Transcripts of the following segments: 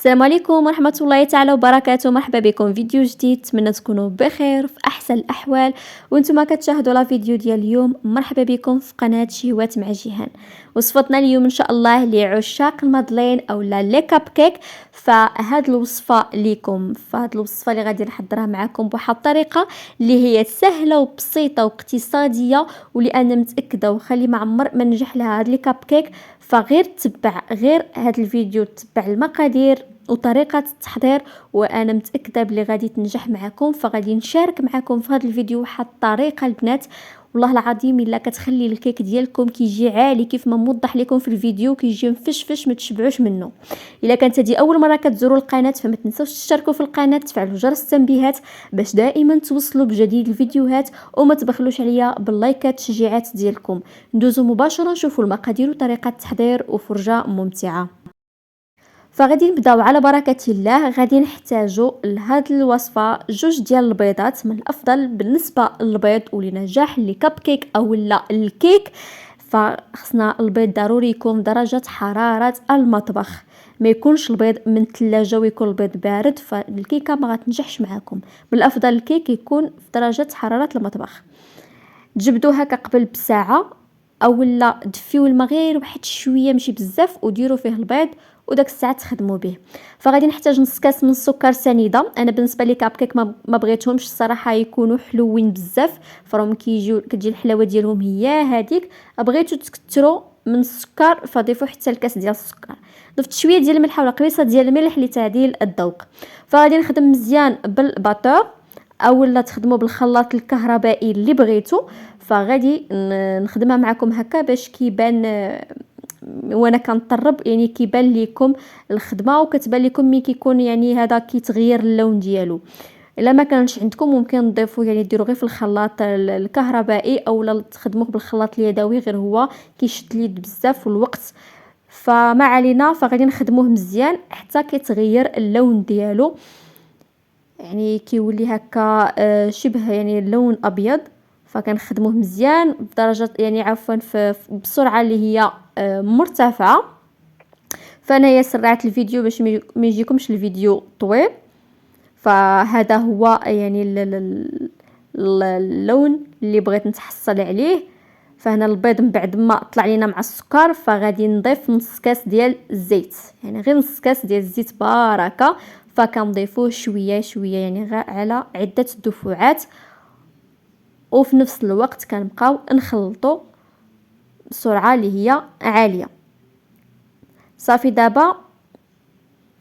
السلام عليكم ورحمة الله تعالى وبركاته. مرحبا بكم في فيديو جديد، نتمنى تكونوا بخير في احسن الاحوال وانتم كتشاهدوا لا فيديو ديال اليوم. مرحبا بكم في قناة شهوات مع جيهان. وصفتنا اليوم ان شاء الله لعشاق المادلين او لي كاب كيك، فهاد الوصفه ليكم، فهاد الوصفه اللي غادي نحضرها معكم بواحد الطريقه اللي هي سهله وبسيطه واقتصاديه، واللي انا متاكده وخلي ما عمر ما نجح لها هاد لي كاب كيك. فغير تبع غير هاد الفيديو، تبع المقادير وطريقه التحضير، وانا متاكده بلي غادي تنجح معكم. فغادي نشارك معكم في هذا الفيديو واحد الطريقه البنات والله العظيم الا كتخلي الكيك ديالكم كيجي عالي كيف ما موضح لكم في الفيديو، كيجي مفشفش ما تشبعوش منه. الا كانت هذه اول مره كتزوروا القناه فما تنساوش تشتركوا في القناه، تفعلوا جرس التنبيهات باش دائما توصلوا بجديد الفيديوهات، وما تبخلوش عليا باللايكات التشجيعات ديالكم. ندوزو مباشره نشوفوا المقادير وطريقه التحضير وفرجه ممتعه. فغادي نبداو على بركه الله. غادي نحتاجوا لهاد الوصفه جوج ديال البيضات، من الافضل بالنسبه للبيض ولنجاح لي كاب كيك او لا الكيك، فخصنا البيض ضروري يكون درجه حراره المطبخ، ما يكونش البيض من الثلاجه ويكون البيض بارد، فالكيكه ما غتنجحش معكم. بالافضل الكيك يكون في درجه حراره المطبخ. تجبدوا هكا قبل بساعه او لا دفيو الماء غير واحد شويه ماشي بزاف وديروا فيه البيض وداك الساعه تخدموا به. فغادي نحتاج نص كاس من السكر سنيده. انا بالنسبه لي كاب كيك ما بغيتهمش الصراحه يكونوا حلوين بزاف، فراهم كتجي الحلاوه ديالهم هي هذيك. بغيتو تكثروا من السكر فضيفوا حتى الكاس ديال السكر. ضفت شويه ديال الملح ولا قريصه ديال الملح لتعديل الذوق. فغادي نخدم مزيان بالباتور او لا تخدموا بالخلاط الكهربائي اللي بغيتو. فغادي نخدمها معكم هكا باش كيبان وانا كنطرب، يعني كيبان لكم الخدمه وكتبان لكم ملي كيكون يعني هذا كيتغير اللون ديالو. الا ما كانش عندكم ممكن تضيفوا يعني ديروا غير في الخلاط الكهربائي او لا تخدموه بالخلاط اليدوي، غير هو كيشد اليد بزاف والوقت. فما علينا، فغادي نخدموه مزيان حتى كيتغير اللون ديالو، يعني كيولي هكا شبه يعني اللون ابيض. فكنخدموه مزيان بدرجه يعني عفوا بسرعه اللي هي مرتفعه. فانايا سرعت الفيديو باش ما يجيكمش الفيديو طويل. فهذا هو يعني اللون اللي بغيت نتحصل عليه. فهنا البيض من بعد ما طلع لينا مع السكر، فغادي نضيف نص كاس ديال الزيت، يعني غير نص كاس ديال الزيت بركه. فكنضيفوه شويه شويه يعني على عده دفعات، وفي نفس الوقت كنبقاو نخلطوا بسرعه اللي هي عاليه. صافي دابا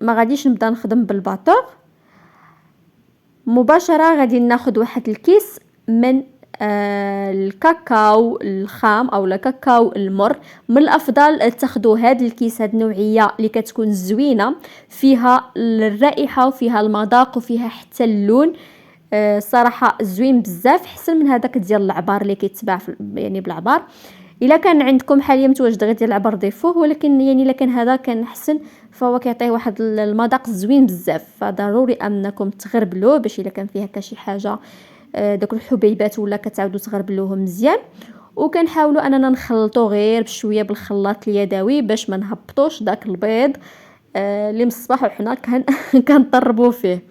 ما غاديش نبدا نخدم بالباطور مباشره. غادي ناخذ واحد الكيس من الكاكاو الخام او الكاكاو المر. من الافضل تاخذوا هاد الكيس، هاد النوعيه اللي كتكون زوينه، فيها الرائحه وفيها المذاق وفيها حتى اللون. صراحه زوين بزاف، احسن من هذاك ديال العبار اللي كيتباع يعني بالعبار. الا كان عندكم حاليا متواجد غير ديال العبار ضيفوه، ولكن يعني الا كان هذا كان احسن، فهو كيعطيه واحد المذاق زوين بزاف. فضروري انكم تغربلوه باش الا كان فيه هكا شي حاجه داك الحبيبات ولا كتعاودوا تغربلوهم مزيان. وكنحاولوا اننا نخلطوا غير بشويه بالخلاط اليدوي باش ما نهبطوش داك البيض اللي من الصباح وحنا كنطربوا فيه.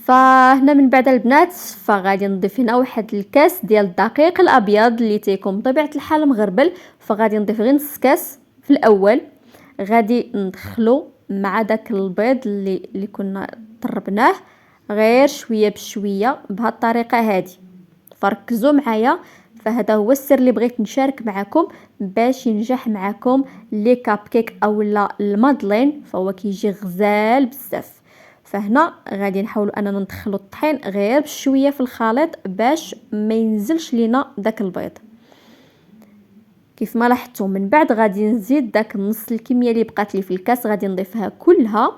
فهنا من بعد البنات فغادي نضيف هنا واحد الكاس ديال الدقيق الابيض اللي تيكون بطبيعه الحال مغربل. فغادي نضيف غير نص كاس في الاول. غادي ندخلو مع داك البيض اللي كنا طربناه غير شويه بشويه بهذه الطريقه هذه. فركزوا معايا، فهذا هو السر اللي بغيت نشارك معكم باش ينجح معكم لي كاب كيك او لا المادلين، فهو كيجي غزال بزاف. فهنا غادي نحاولوا اننا ندخلوا الطحين غير بشويه في الخليط باش ما ينزلش لينا داك البيض. كيف ما لاحظتوا من بعد غادي نزيد داك نص الكميه اللي بقات لي في الكاس، غادي نضيفها كلها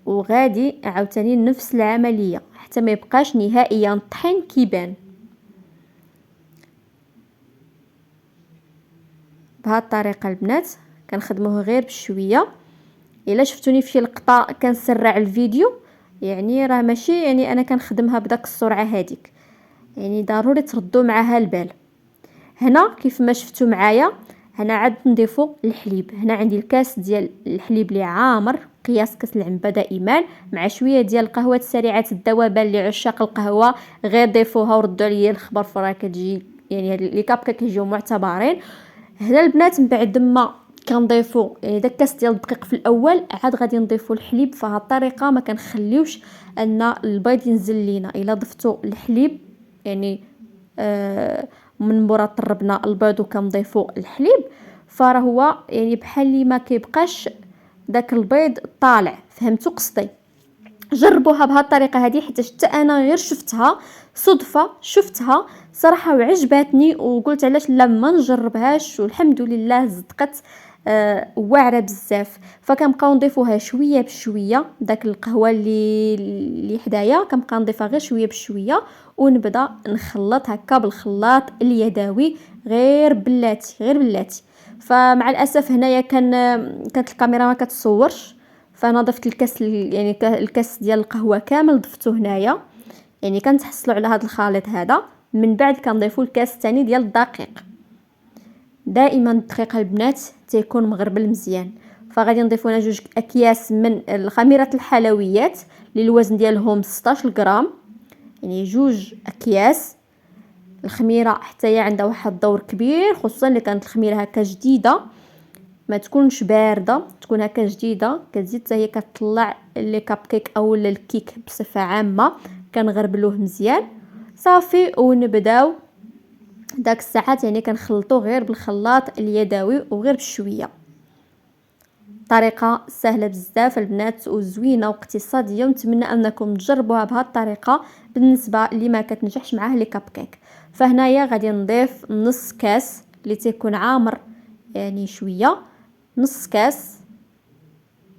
وغادي عاوتاني نفس العمليه حتى ما يبقاش نهائيا الطحين كيبان. بهذه الطريقه البنات كنخدموه غير بشويه. الا شفتوني في شي لقطه كنسرع الفيديو، يعني راه ماشي يعني انا كنخدمها بداك السرعه هذيك، يعني ضروري تردوا معها البال. هنا كيف ما شفتوا معايا هنا عاد نضيفو الحليب. هنا عندي الكاس ديال الحليب اللي عامر قياس كاس العنبه دائما، مع شويه ديال القهوه سريعه الذوبان لعشاق القهوه، غير ضيفوها وردوا عليا الخبر، فراه كتجي يعني هاد لي كابكا كيجيو معتبرين. هنا البنات من بعد ما كنضيفوا يعني داك الكاس ديال الدقيق في الاول، عاد غادي نضيفوا الحليب. فهاد الطريقه ما كنخليوش ان البيض ينزل لينا. الا ضفتوا الحليب يعني من مورا طربنا البيض وكنضيفوا الحليب، فراه هو يعني بحال اللي ما كيبقاش داك البيض طالع. فهمتوا قصدي؟ جربوها بهذه الطريقه هذه، حيت حتى انا غير شفتها صدفه، شفتها صراحه وعجباتني، وقلت علاش لا ما نجربهاش، والحمد لله صدقت واعره بزاف. فكنبقاو نضيفوها شويه بشويه، داك القهوه اللي حدايا كنبقى نضيفها غير شويه بشويه، ونبدا نخلط هكا بالخلاط اليدوي، غير بلاتي. فمع الاسف هنايا كانت الكاميرا ما كتصورش، فانا ضفت الكاس يعني الكاس ديال القهوه كامل ضفته هنايا. يعني كنتحصلوا على هذا الخليط هذا. من بعد كنضيفوا الكاس الثاني ديال الدقيق. دائما الدقيق البنات تيكون مغربل مزيان. فغادي نضيفوا لنا 2 اكياس من الخميره الحلويات اللي الوزن ديالهم 16 غرام، يعني 2 اكياس. الخميره حتى هي عندها واحد الدور كبير، خصوصا اللي كانت الخميره هكا جديده، ما تكونش بارده، تكون هكا جديده. كتزيد حتى هي كتطلع لي كاب كيك او الكيك بصفه عامه. كنغربلوه مزيان صافي، ونبداو داك الساعات يعني كنخلطوه غير بالخلاط اليدوي وغير بشويه. طريقه سهله بزاف البنات وزوينه واقتصاديه، ونتمنى انكم تجربوها بهذه الطريقه بالنسبه اللي ما كتنجحش معاه لي كاب كيك. فهنايا غادي نضيف نص كاس اللي تيكون عامر يعني شويه، نص كاس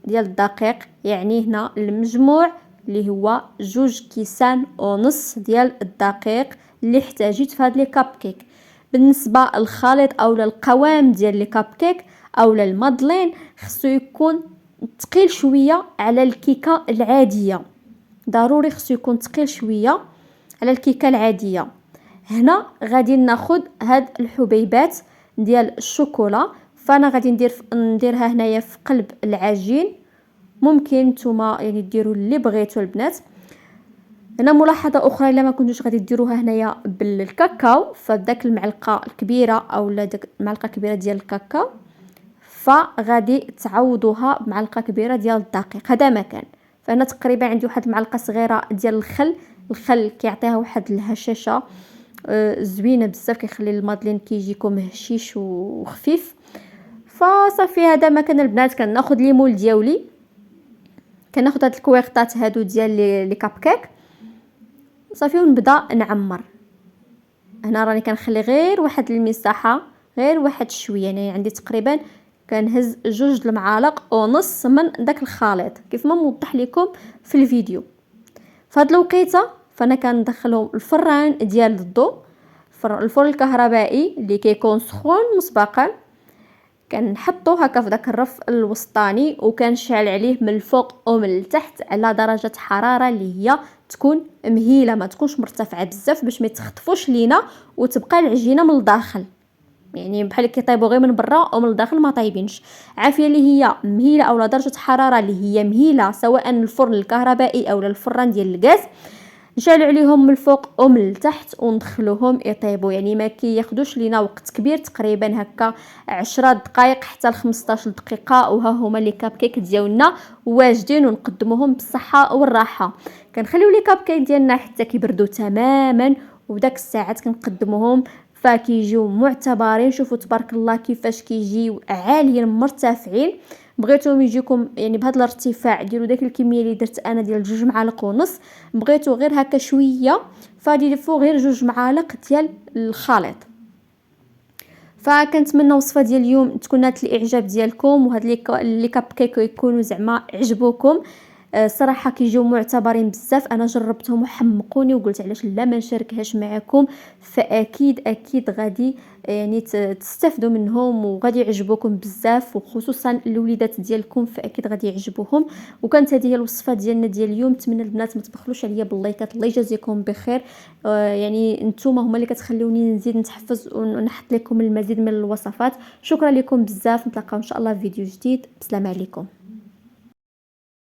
ديال الدقيق. يعني هنا المجموع اللي هو 2 كيسان ونص ديال الدقيق اللي احتاجيت في هاد لي كاب كيك. بالنسبه للخليط او للقوام ديال لي كاب كيك او المادلين، خصو يكون ثقيل شويه على الكيكه العاديه، ضروري خصو يكون ثقيل شويه على الكيكه العاديه. هنا غادي ناخذ هاد الحبيبات ديال الشوكولا. فانا غادي نديرها هنايا في قلب العجين. ممكن نتوما يعني ديروا اللي بغيتوا البنات. هنا ملاحظه اخرى، الا ما كنتوش غادي ديروها هنايا بالكاكاو، فداك المعلقه الكبيره او داك المعلقه الكبيره ديال الكاكاو، فغادي تعوضوها بمعلقه كبيره ديال الدقيق. هذا مكان. فانا تقريبا عندي واحد المعلقه صغيره ديال الخل كيعطيها واحد الهشاشه زوينه بزاف، كيخلي المادلين كيجيكم هشيش وخفيف. فصافي هذا مكان البنات. كناخذ ليمول ديالي، كناخذ هاد الكويغطات هادو ديال لي كاب كيك صافي، ونبدا نعمر. هنا راني كنخلي غير واحد المساحه، غير واحد شويه، يعني عندي تقريبا كنهز 2 المعالق ونص من داك الخليط كيف ما موضح لكم في الفيديو. فهاد الوقيته فانا كندخلهم الفران ديال الضوء، الفرن الكهربائي اللي كيكون سخون مسبقا. كنحطو هكا في داك الرف الوسطاني، وكنشعل عليه من الفوق ومن التحت على درجه حراره اللي هي تكون مهيله، ما تكونش مرتفعه بزاف باش ما يتخطفوش لينا وتبقى العجينه من الداخل، يعني بحال كيطيبوا غير من برا ومن الداخل ما طايبينش. عافيه اللي هي مهيله او درجه حراره اللي هي مهيله، سواء الفرن الكهربائي او الفران ديال الغاز، نشعلوا عليهم من الفوق ومن التحت وندخلوهم يطيبوا. يعني ما كياخذوش لينا وقت كبير، تقريبا هكا 10 دقائق حتى ل 15 دقيقه، وها هما لي كاب كيك ديالنا واجدين، ونقدموهم بالصحه والراحه. كنخليو لي كاب كيك ديالنا حتى كيبردوا تماما، وداك الساعات كنقدموهم فكيجيو معتبرين. شوفوا تبارك الله كيفاش كيجيو عاليين مرتفعين. بغيتوهم يجيكم يعني بهذا الارتفاع، ديروا داك الكميه اللي درت انا ديال 2 معالق ونص. بغيتو غير هكا شويه، فضيفوا غير 2 معالق ديال الخليط. فكنتمنى وصفه ديال اليوم تكون نالت الاعجاب ديالكم، وهاد لي كاب كيك يكونوا زعما عجبوكم. صراحه كيجيو معتبرين بزاف، انا جربتهم وحمقوني وقلت علاش لا ما نشاركهاش معكم. فاكيد اكيد غادي يعني تستافدوا منهم وغادي يعجبوكم بزاف، وخصوصا الوليدات ديالكم فاكيد غادي يعجبوهم. وكانت هذه هي الوصفه ديالنا ديال اليوم. نتمنى البنات ما تبخلوش عليا باللايكات، الله يجازيكم بخير. يعني نتوما هما اللي كتخليوني نزيد نتحفز ونحط لكم المزيد من الوصفات. شكرا لكم بزاف، نتلاقاو ان شاء الله في فيديو جديد. بسلام عليكم.